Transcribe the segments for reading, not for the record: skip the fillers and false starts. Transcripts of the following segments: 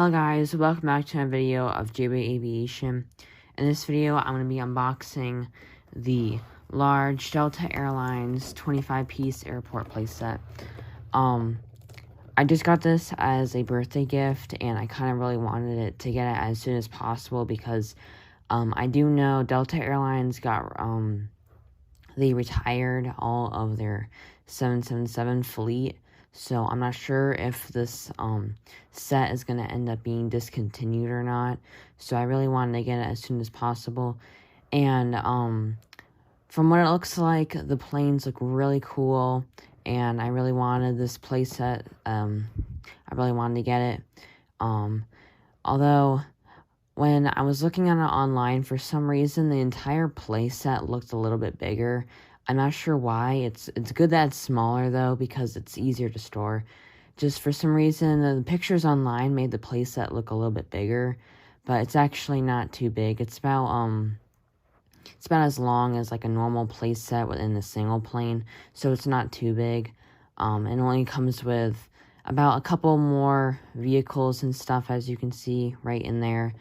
Hello guys, welcome back to a video of JB Aviation. In this video, I'm going to be unboxing the large Delta Airlines 25-piece airport playset. I just got this as a birthday gift, and I kind of really wanted it to get it as soon as possible because I do know Delta Airlines got they retired all of their 777 fleet. So I'm not sure if this set is going to end up being discontinued or not. So I really wanted to get it as soon as possible. And from what it looks like, the planes look really cool. And I really wanted this playset. I really wanted to get it. Although, when I was looking at it online, for some reason, the entire playset looked a little bit bigger. I'm not sure why. It's good that it's smaller, though, because it's easier to store. Just for some reason, the pictures online made the playset look a little bit bigger, but it's actually not too big. It's about as long as like a normal playset within a single plane, so it's not too big. It only comes with about a couple more vehicles and stuff, as you can see right in there.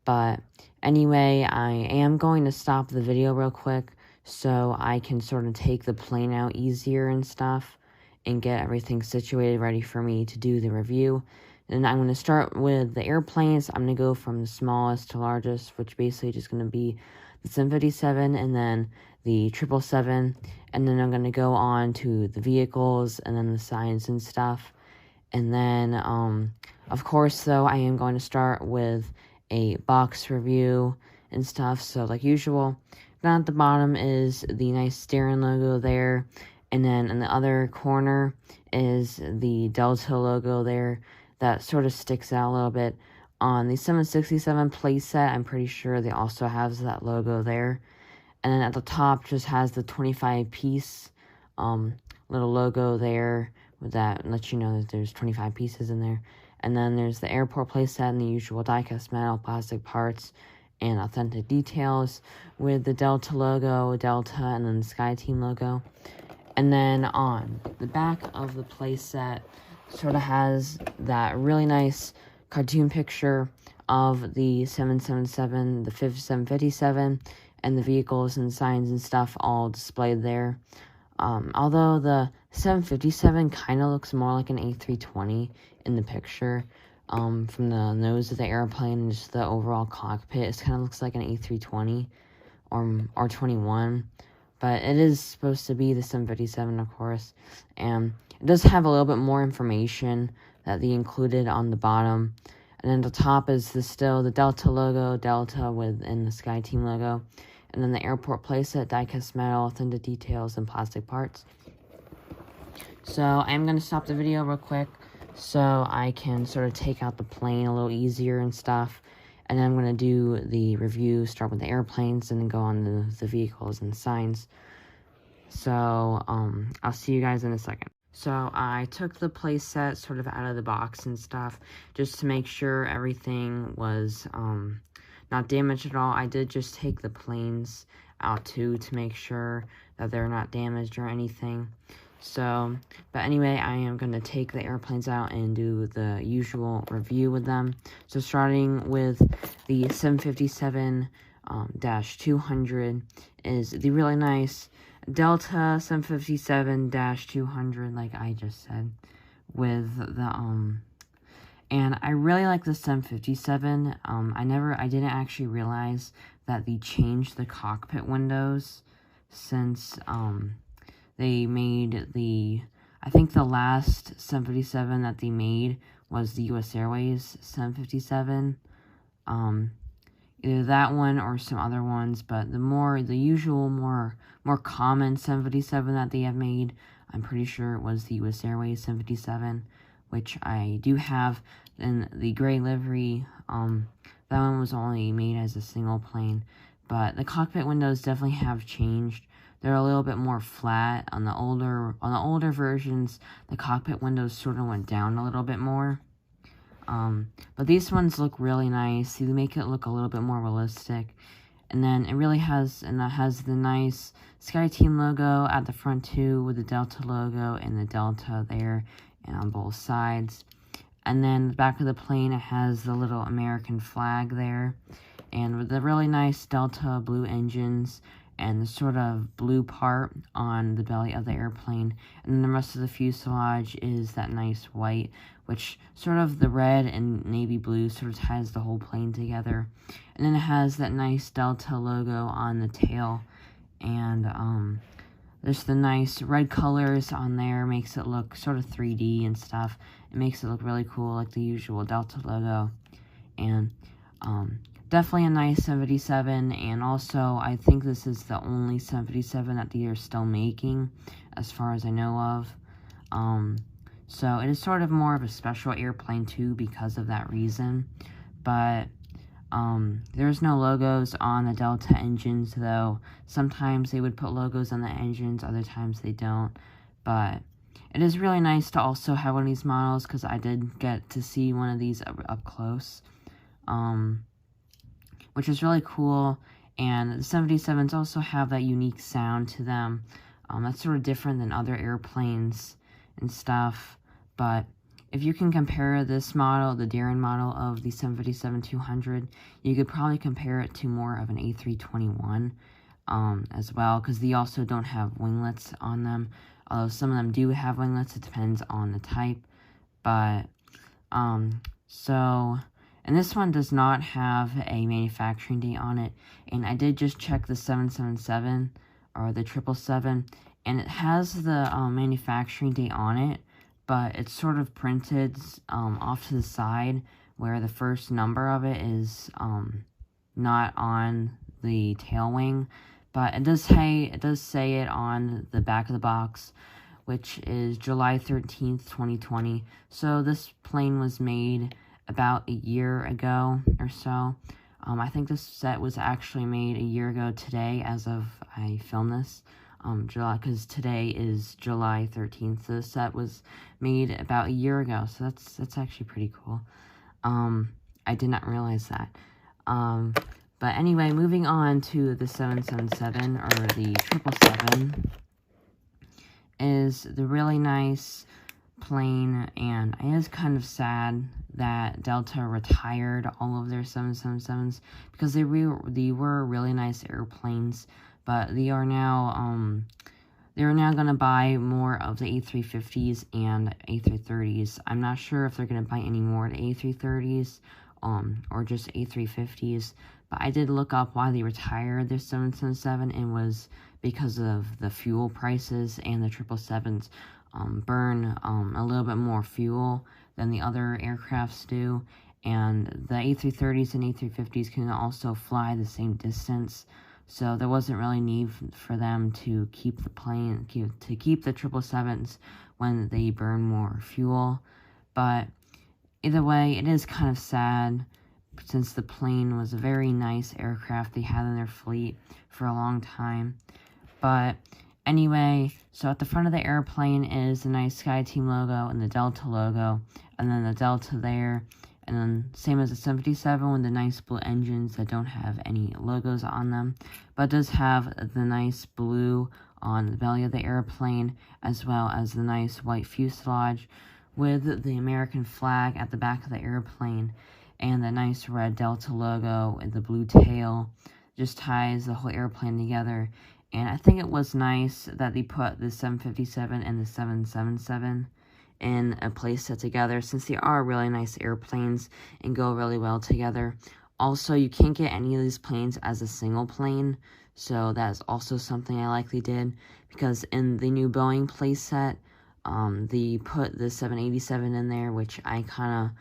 But anyway, I am going to stop the video real quick so I can sort of take the plane out easier and stuff and get everything situated ready for me to do the review. And I'm going to start with the airplanes. I'm going to go from the smallest to largest, which basically just going to be the 757 and then the 777. And then I'm going to go on to the vehicles and then the signs and stuff. And then, of course, though, I am going to start with a box review and stuff. So, like usual, down at the bottom is the nice steering logo there, and then in the other corner is the Delta logo there that sort of sticks out a little bit. On the 767 playset, I'm pretty sure they also have that logo there. And then at the top just has the 25-piece little logo there with that, and lets you know that there's 25 pieces in there. And then there's the airport playset and the usual die-cast metal, plastic parts, and authentic details with the Delta logo, Delta, and then the SkyTeam logo. And then on the back of the playset sort of has that really nice cartoon picture of the 777, the 757, and the vehicles and signs and stuff all displayed there. Although the 757 kind of looks more like an A320 in the picture. From the nose of the airplane and just the overall cockpit, it kind of looks like an A320 or 21, but it is supposed to be the 757, of course, and it does have a little bit more information that they included on the bottom. And then the top is still the Delta logo, Delta within the SkyTeam logo, and then the airport playset, die-cast metal, authentic details, and plastic parts. So I'm going to stop the video real quick so I can sort of take out the plane a little easier and stuff. And then I'm going to do the review, start with the airplanes, and then go on to the vehicles and signs. So, I'll see you guys in a second. So, I took the playset sort of out of the box and stuff, just to make sure everything was, not damaged at all. I did just take the planes out too, to make sure that they're not damaged or anything. So, but anyway, I am going to take the airplanes out and do the usual review with them. So, starting with the 757-200 is the really nice Delta 757-200, like I just said, with the, and I really like the 757. I didn't actually realize that they changed the cockpit windows since, they made I think the last 757 that they made was the US Airways 757. Either that one or some other ones, but the usual, more common 757 that they have made, I'm pretty sure it was the US Airways 757, which I do have in the gray livery. That one was only made as a single plane, but the cockpit windows definitely have changed. They're a little bit more flat. On the older versions, the cockpit windows sort of went down a little bit more. But these ones look really nice. They make it look a little bit more realistic. And then it really has the nice SkyTeam logo at the front too, with the Delta logo and the Delta there and on both sides. And then the back of the plane, it has the little American flag there. And with the really nice Delta blue engines and the sort of blue part on the belly of the airplane. And then the rest of the fuselage is that nice white, which sort of the red and navy blue sort of ties the whole plane together. And then it has that nice Delta logo on the tail. And there's the nice red colors on there, makes it look sort of 3D and stuff. It makes it look really cool, like the usual Delta logo. And definitely a nice 757, and also I think this is the only 757 that they are still making, as far as I know of. So it is sort of more of a special airplane too because of that reason. But there's no logos on the Delta engines, though. Sometimes they would put logos on the engines, other times they don't. But it is really nice to also have one of these models, because I did get to see one of these up close. Which is really cool. And the 757s also have that unique sound to them. That's sort of different than other airplanes and stuff. But if you can compare this model, the Daron model of the 757-200, you could probably compare it to more of an A321 as well, because they also don't have winglets on them. Although some of them do have winglets, it depends on the type. But, and this one does not have a manufacturing date on it. And I did just check the 777, or the 777, and it has the manufacturing date on it, but it's sort of printed off to the side, where the first number of it is not on the tail wing. But it does say it on the back of the box, which is July 13th, 2020. So this plane was made about a year ago or so. I think this set was actually made a year ago today, as of I filmed this. July, because today is July 13th. So the set was made about a year ago. So that's actually pretty cool. I did not realize that. But anyway, moving on to the 777, or the 777, is the really nice plane, and it is kind of sad that Delta retired all of their 777s, because they were really nice airplanes, but they are now going to buy more of the A350s and A330s. I'm not sure if they're going to buy any more of the A330s or just A350s, but I did look up why they retired their 777, and was because of the fuel prices, and the 777s burn a little bit more fuel than the other aircrafts do, and the A330s and A350s can also fly the same distance, so there wasn't really need for them to keep the 777s when they burn more fuel. But either way, it is kind of sad, since the plane was a very nice aircraft they had in their fleet for a long time. But anyway, so at the front of the airplane is the nice SkyTeam logo and the Delta logo, and then the Delta there, and then same as the 757 with the nice blue engines that don't have any logos on them, but does have the nice blue on the belly of the airplane, as well as the nice white fuselage with the American flag at the back of the airplane, and the nice red Delta logo and the blue tail just ties the whole airplane together. And I think it was nice that they put the 757 and the 777 in a playset together, since they are really nice airplanes and go really well together. Also, you can't get any of these planes as a single plane, so that's also something I like they did, because in the new Boeing playset, they put the 787 in there, which I kind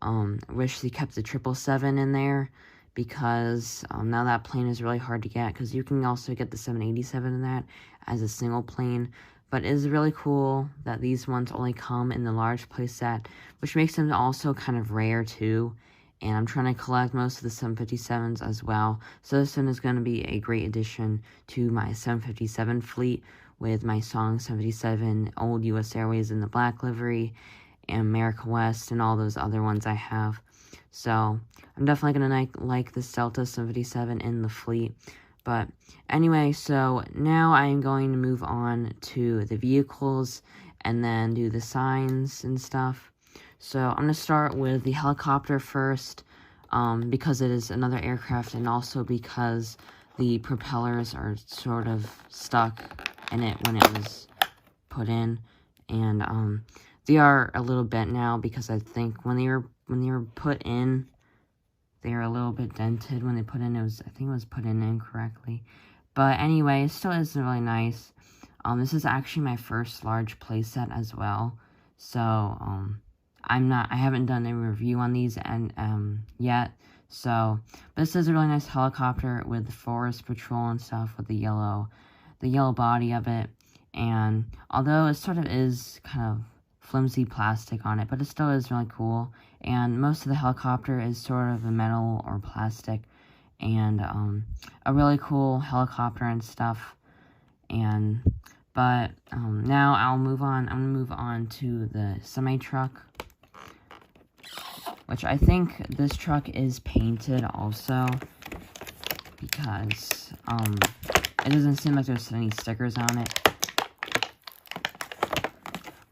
of wish they kept the 777 in there, because now that plane is really hard to get, because you can also get the 787 in that as a single plane. But it is really cool that these ones only come in the large playset, which makes them also kind of rare too. And I'm trying to collect most of the 757s as well, so this one is going to be a great addition to my 757 fleet, with my Song 77, Old US Airways in the black livery, and America West, and all those other ones I have. So I'm definitely going to like this Delta 77 in the fleet. But anyway, so now I am going to move on to the vehicles, and then do the signs and stuff. So I'm going to start with the helicopter first, because it is another aircraft, and also because the propellers are sort of stuck in it when it was put in, and they are a little bent now because I think when they were put in, they are a little bit dented. When they put in, I think it was put in incorrectly. But anyway, it still is really nice. This is actually my first large playset as well. So, I haven't done a review on these yet. So, but this is a really nice helicopter with the forest patrol and stuff with the yellow body of it. And although it sort of is kind of flimsy plastic on it, but it still is really cool. And most of the helicopter is sort of a metal or plastic, and a really cool helicopter and stuff. But now I'm gonna move on to the semi-truck, which I think this truck is painted also, because it doesn't seem like there's any stickers on it.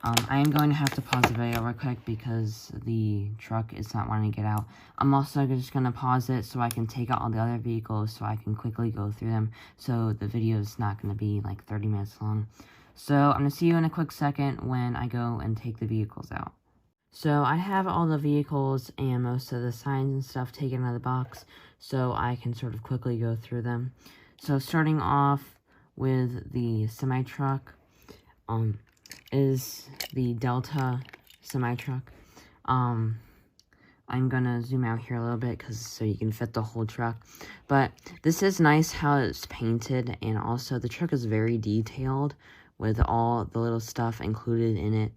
I am going to have to pause the video real quick because the truck is not wanting to get out. I'm also just going to pause it so I can take out all the other vehicles so I can quickly go through them, so the video is not going to be like 30 minutes long. So I'm going to see you in a quick second when I go and take the vehicles out. So I have all the vehicles and most of the signs and stuff taken out of the box, so I can sort of quickly go through them. So starting off with the semi-truck, is the Delta semi-truck. I'm gonna zoom out here a little bit so you can fit the whole truck. But this is nice how it's painted, and also the truck is very detailed with all the little stuff included in it.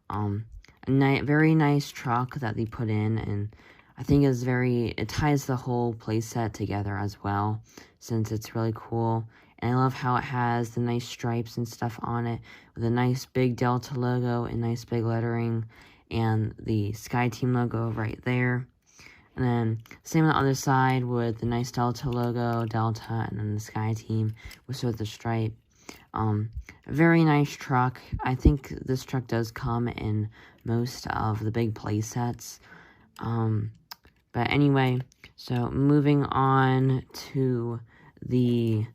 A very nice truck that they put in, and I think it ties the whole playset together as well, since it's really cool. And I love how it has the nice stripes and stuff on it, with a nice big Delta logo and nice big lettering, and the Sky Team logo right there. And then same on the other side with the nice Delta logo, Delta, and then the Sky Team with sort of the stripe. A very nice truck. I think this truck does come in most of the big play sets. But anyway, so moving on to the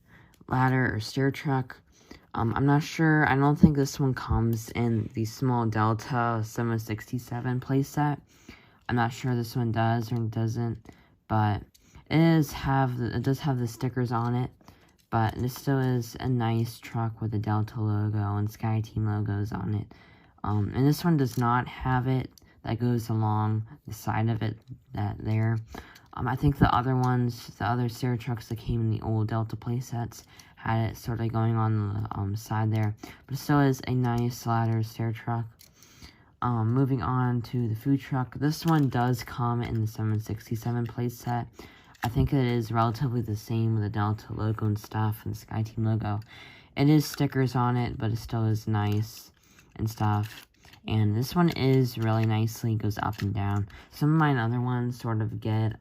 ladder or stair truck. I'm not sure. I don't think this one comes in the small Delta 767 playset. I'm not sure this one does or doesn't, but it does have the stickers on it. But this still is a nice truck with the Delta logo and Sky Team logos on it. And this one does not have it that goes along the side of it there. I think the other stair trucks that came in the old Delta playsets had it sort of going on the side there. But it still is a nice ladder stair truck. Moving on to the food truck. This one does come in the 767 playset. I think it is relatively the same with the Delta logo and stuff and the Sky Team logo. It is stickers on it, but it still is nice and stuff. And this one is really nicely, goes up and down. Some of my other ones sort of get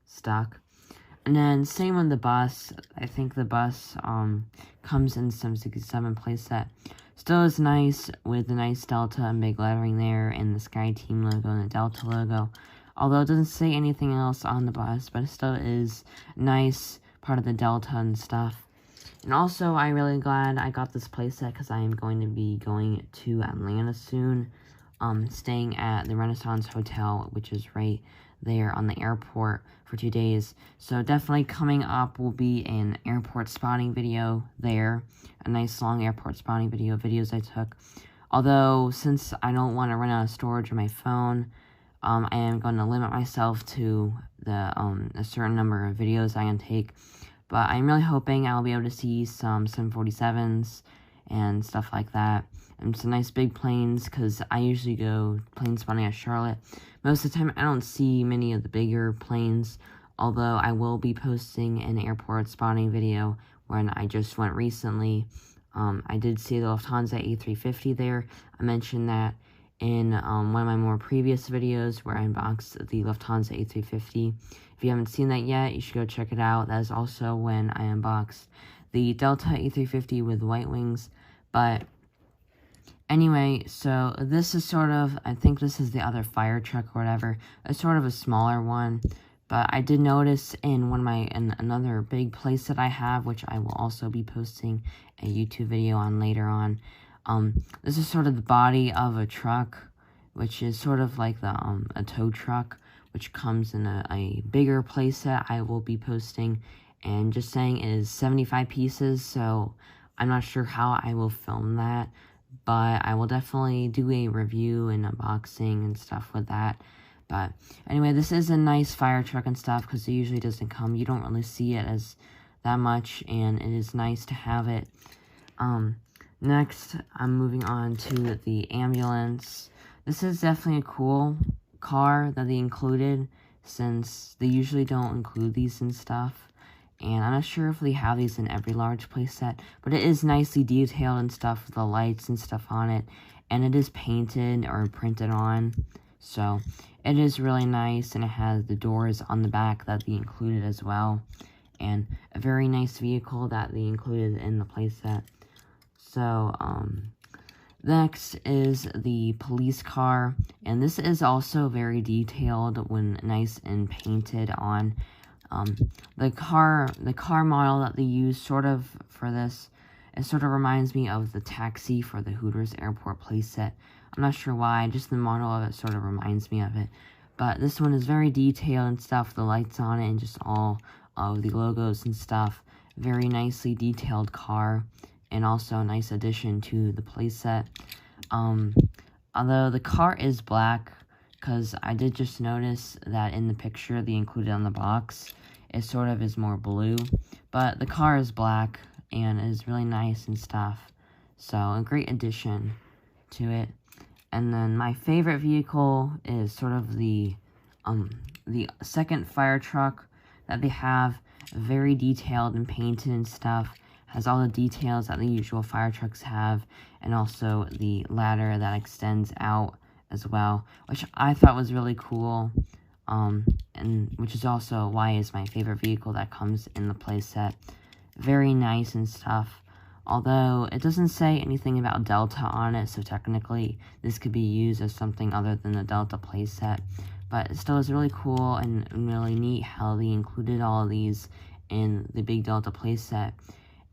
stuck. And then same with the bus. I think the bus comes in some 67 playset. Still is nice with the nice Delta and big lettering there, and the Sky Team logo and the Delta logo. Although it doesn't say anything else on the bus, but it still is nice part of the Delta and stuff. And also, I'm really glad I got this playset because I am going to be going to Atlanta soon, staying at the Renaissance Hotel, which is right there on the airport for 2 days. So definitely coming up will be an airport spotting video there, a nice long airport spotting videos I took. Although, since I don't want to run out of storage on my phone, I am going to limit myself to a certain number of videos I can take. But I'm really hoping I'll be able to see some 747s and stuff like that. And some nice big planes, because I usually go plane spotting at Charlotte. Most of the time, I don't see many of the bigger planes, although I will be posting an airport spotting video when I just went recently. I did see the Lufthansa A350 there. I mentioned that in one of my more previous videos where I unboxed the Lufthansa A350. If you haven't seen that yet, you should go check it out. That is also when I unboxed the Delta A350 with white wings. But Anyway, so this is sort of, I think this is the other fire truck or whatever. It's sort of a smaller one, but I did notice in another big place that I have, which I will also be posting a YouTube video on later on. This is sort of the body of a truck, which is sort of like a tow truck, which comes in a bigger playset I will be posting, and just saying it is 75 pieces, so I'm not sure how I will film that, but I will definitely do a review and unboxing and stuff with that. But anyway, this is a nice fire truck and stuff, because it usually doesn't come. You don't really see it as that much, and it is nice to have it. Next, I'm moving on to the ambulance. This is definitely a cool car that they included, since they usually don't include these and stuff. And I'm not sure if they have these in every large playset, but it is nicely detailed and stuff with the lights and stuff on it. And it is painted or printed on, so it is really nice, and it has the doors on the back that they included as well. And a very nice vehicle that they included in the playset. So, next is the police car, and this is also very detailed when nice and painted on. The car model that they use sort of for this, it sort of reminds me of the taxi for the Hooters Airport playset. I'm not sure why, just the model of it sort of reminds me of it. But this one is very detailed and stuff, the lights on it and just all of the logos and stuff. Very nicely detailed car, and also a nice addition to the playset. Although the car is black, because I did just notice that in the picture they included on the box, it sort of is more blue, but the car is black, and is really nice and stuff, so a great addition to it. And then my favorite vehicle is sort of the second fire truck that they have, very detailed and painted and stuff, has all the details that the usual fire trucks have, and also the ladder that extends out as well, which I thought was really cool, and which is also why it's my favorite vehicle that comes in the playset. Very nice and stuff, although it doesn't say anything about Delta on it, so technically this could be used as something other than the Delta playset, but it still is really cool and really neat how they included all of these in the big Delta playset.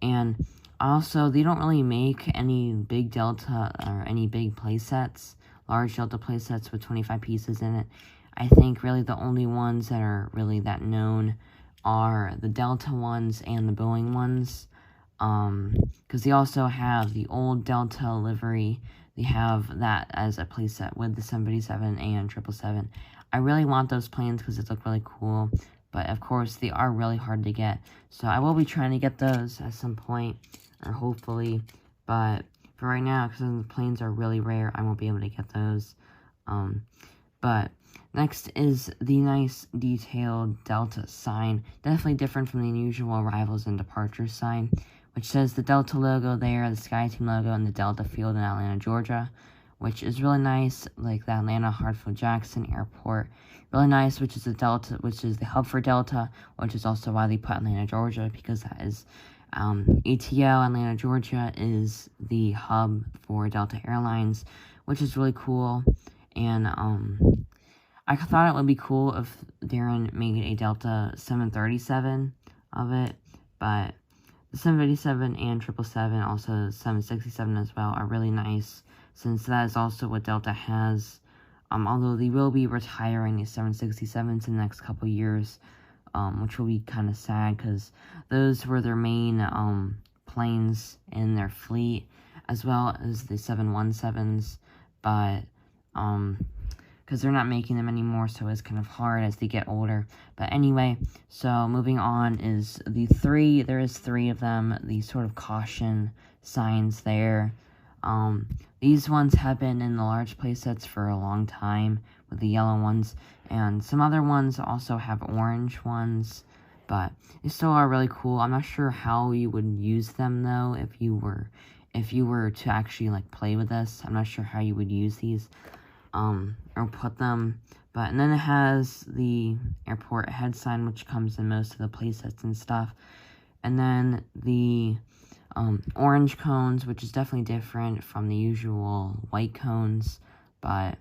And also, they don't really make any big Delta or any big playsets, large Delta playsets with 25 pieces in it. I think really the only ones that are really that known are the Delta ones and the Boeing ones, because they also have the old Delta livery. They have that as a playset with the 757 and 777. I really want those planes because they look really cool, but of course they are really hard to get, so I will be trying to get those at some point, or hopefully, but for right now, because the planes are really rare, I won't be able to get those. But next is the nice detailed Delta sign, definitely different from the usual arrivals and departures sign, which says the Delta logo there, the SkyTeam logo, and the Delta field in Atlanta, Georgia, which is really nice, like the Atlanta Hartsfield-Jackson Airport. Really nice, which is the Delta, which is the hub for Delta, which is also why they put Atlanta, Georgia, because that is ATL, Atlanta, Georgia, is the hub for Delta Airlines, which is really cool. And I thought it would be cool if Daron made a Delta 737 of it, but the 787 and 777, also 767 as well, are really nice, since that is also what Delta has. Although they will be retiring the 767s in the next couple years, which will be kind of sad, because those were their main planes in their fleet, as well as the 717s, but because they're not making them anymore, so it's kind of hard as they get older. But anyway, so moving on is there is three of them, the sort of caution signs there. These ones have been in the large playsets for a long time, with the yellow ones, and some other ones also have orange ones, but they still are really cool. I'm not sure how you would use them, though, if you were to actually, like, play with this. I'm not sure how you would use these, or put them, and then it has the airport head sign, which comes in most of the playsets and stuff, And then the orange cones, which is definitely different from the usual white cones, but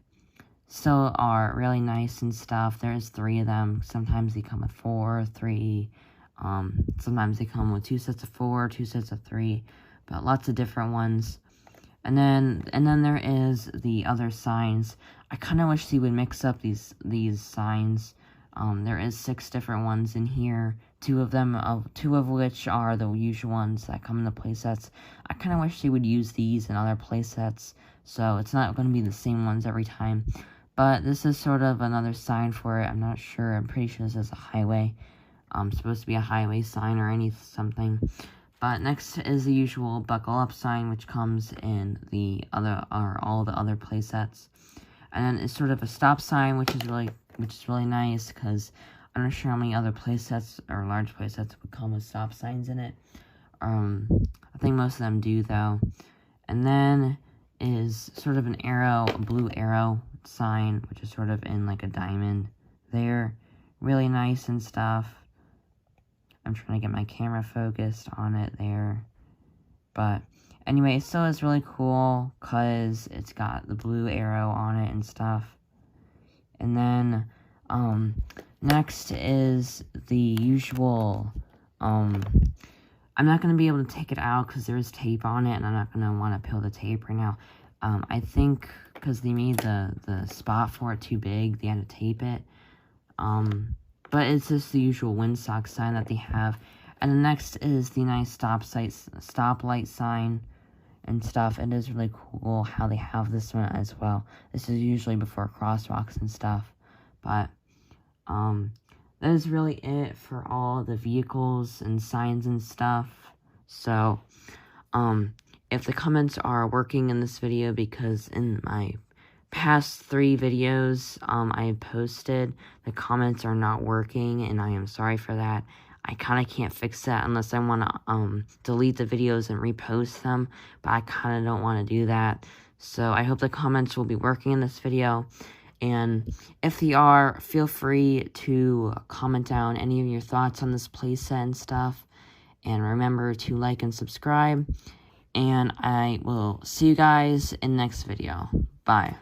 still are really nice and stuff. There's 3 of them. Sometimes they come with 4, 3. Sometimes they come with 2 sets of 4, 2 sets of 3, but lots of different ones. And then there is the other signs. I kind of wish they would mix up these signs. There is 6 different ones in here. 2 of which are the usual ones that come in the playsets. I kind of wish they would use these in other playsets, so it's not going to be the same ones every time. But this is sort of another sign for it. I'm not sure. I'm pretty sure this is a highway. Supposed to be a highway sign or something. But next is the usual buckle up sign, which comes in all the other playsets. And then it's sort of a stop sign, which is really nice, because I'm not sure how many other playsets or large playsets would come with stop signs in it. I think most of them do, though. And then is sort of an arrow, a blue arrow sign, which is sort of in like a diamond there. Really nice and stuff. I'm trying to get my camera focused on it there. But anyway, it still is really cool because it's got the blue arrow on it and stuff. And then next is the usual, I'm not going to be able to take it out because there is tape on it, and I'm not going to want to peel the tape right now. I think because they made the spot for it too big, they had to tape it. But it's just the usual windsock sign that they have. And the next is the nice stoplight sign and stuff. It is really cool how they have this one as well. This is usually before crosswalks and stuff. But that is really it for all the vehicles and signs and stuff. So if the comments are working in this video, because in my past 3 videos I posted, the comments are not working, and I am sorry for that. I kind of can't fix that unless I want to delete the videos and repost them, but I kind of don't want to do that. So I hope the comments will be working in this video, and if they are, feel free to comment down any of your thoughts on this playset and stuff, and remember to like and subscribe, and I will see you guys in the next video. Bye.